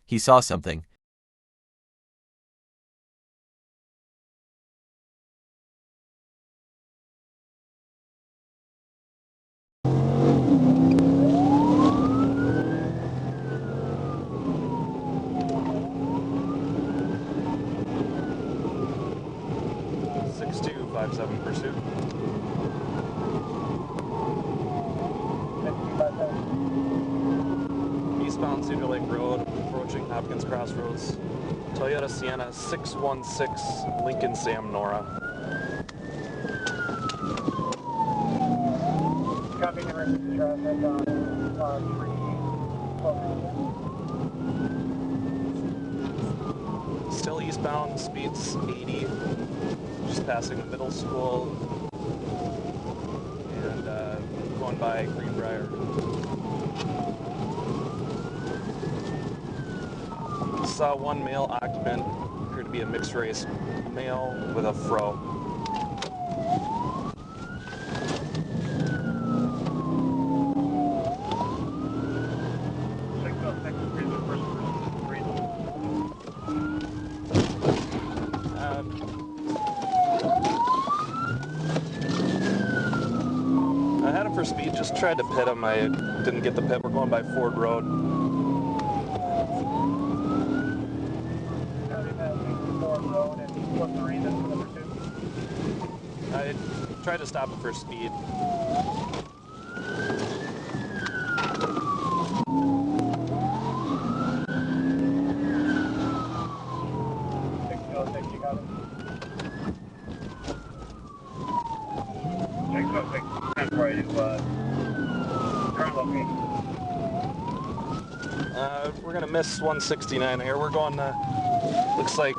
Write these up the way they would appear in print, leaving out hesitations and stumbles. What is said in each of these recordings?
He saw something. Pursuit. Eastbound Cedar Lake Road, approaching Hopkins Crossroads. Toyota Sienna 616, Lincoln Sam Nora. Copy, emergency traffic on 3. Still eastbound, speeds 80. Just passing the middle school and going by Greenbrier. Saw one male occupant, appeared to be a mixed race male with a fro. I had him for speed, just tried to pit him. I didn't get the pit. We're going by Ford Road. I tried to stop him for speed. We're gonna miss 169 here. We're going, looks like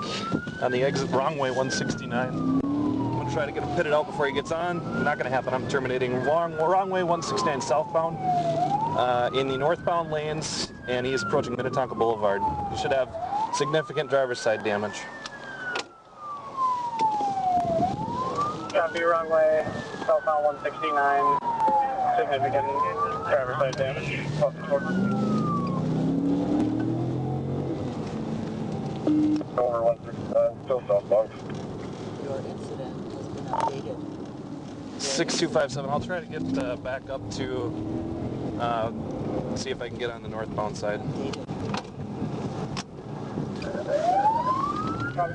on the exit wrong way 169. I'm gonna try to get him pitted out before he gets on. Not gonna happen. I'm terminating wrong way 169 southbound in the northbound lanes, and he is approaching Minnetonka Boulevard. He should have significant driver's side damage. Copy, wrong way, southbound 169, significant driver's side damage. Over 169, still southbound. Your incident has been updated. 6257. I'll try to get back up to see if I can get on the northbound side. Copy,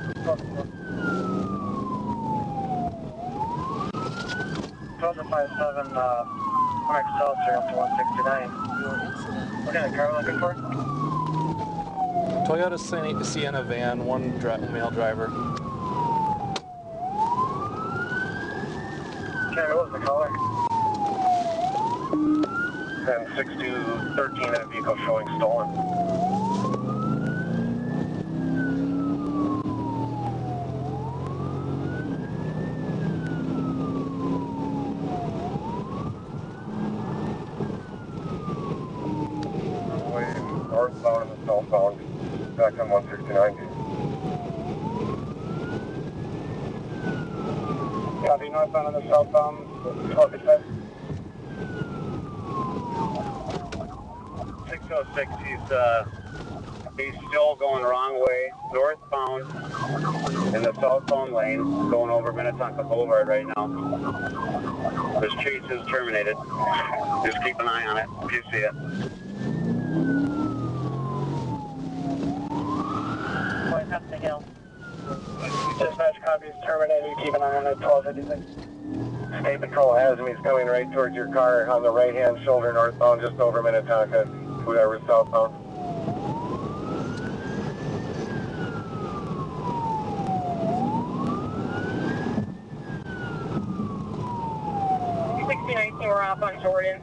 1257, Mike Seltzer up to 169. Your incident. What kind of car looking for? Toyota Sienna van, one male driver. Okay, what was the color? And 6213, that vehicle showing stolen. Northbound and southbound, back on 169. Copy, northbound and the southbound, 1255. 606, he's still going wrong way, northbound in the southbound lane, going over Minnetonka Boulevard right now. This chase is terminated. Just keep an eye on it if you see it. Up the hill. Dispatch copy is terminated. Keep an eye on it. 1256. State Patrol has him. He's coming right towards your car on the right-hand shoulder, northbound, just over Minnetonka. Whoever's southbound. We're off on Jordan.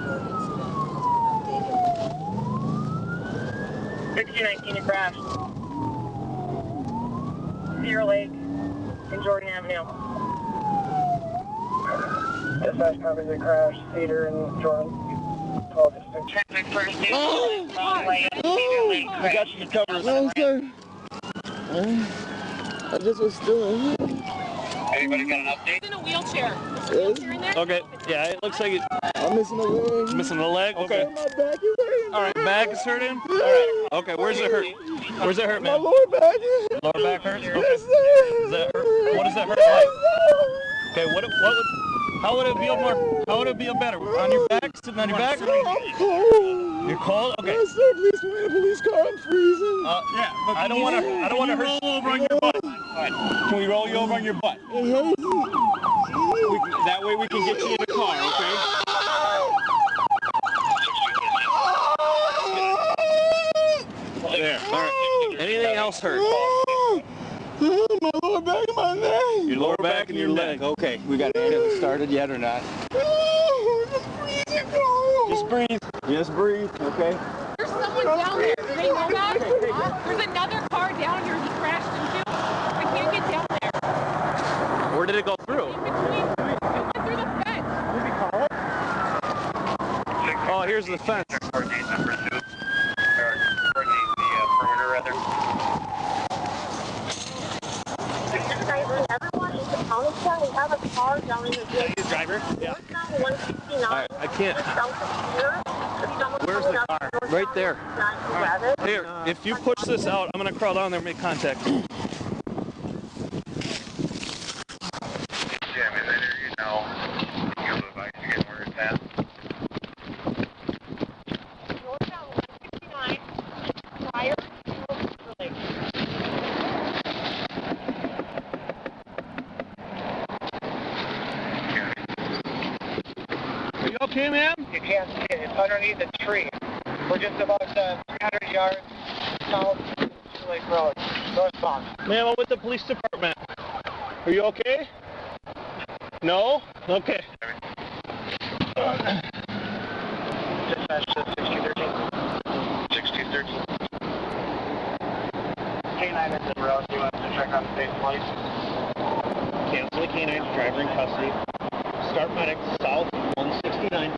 Your incident has been updated. 1619 crash. Cedar Lake and Jordan Avenue. Dispatch copy the crash, Cedar and Jordan. 1256. Traffic first. Wrong way. Cedar Lake crash. I got you covered. No, sir. I just was doing. Hey, Anybody got an update? He's in a wheelchair. Is a wheelchair in there? Okay, yeah, it looks like it. I'm missing a leg. Missing a leg? Okay. My back is hurting. Alright, back is hurting? Alright, okay, where's it hurt? Where's it hurt, My man? lower back. Lower back hurts? Okay. Yes, sir. Does that hurt? What does that hurt Yes, like? Okay, how would it feel more, how would it feel better? On your back? Sitting on your back? sir. I'm cold. You're cold? Okay. Yes, sir. Please put me in a police car. I'm freezing. Yeah, but I don't want to hurt. Roll over on your butt. Can we roll you over on your butt? It hurts. That way we can get you in the car, okay? There. All right. Anything else hurt? My lower back and my leg. Your lower back and your leg. Okay, we got it started yet or not? Just breathe. Just breathe, okay? There's someone down there. Do they know that? There's another car down here he crashed into. I can't get down there. Where did it go through? In between. It went through the fence. Oh, here's the fence. Coordinate number 2. Or coordinate the perimeter, rather. Everyone is supposed to have a car down in the village. Driver? Yeah. 169. Alright, I can't. Where's the car? Right there. Here, if you push this out, I'm gonna crawl down there and make contact. Yeah, I mean, later, you know, you'll advise to get where it's at. Northbound 169, prior to village. Are you okay, ma'am? You can't see it. It's underneath a tree. We're just about 300 yards south of Lake Road, northbound. Ma'am, I'm with the police department. Are you okay? No? Okay. Dispatch to 6013. 6013. K9 is in route. Do you want to check on the state police? Cancel the K9 driver in custody. Start medic south 169.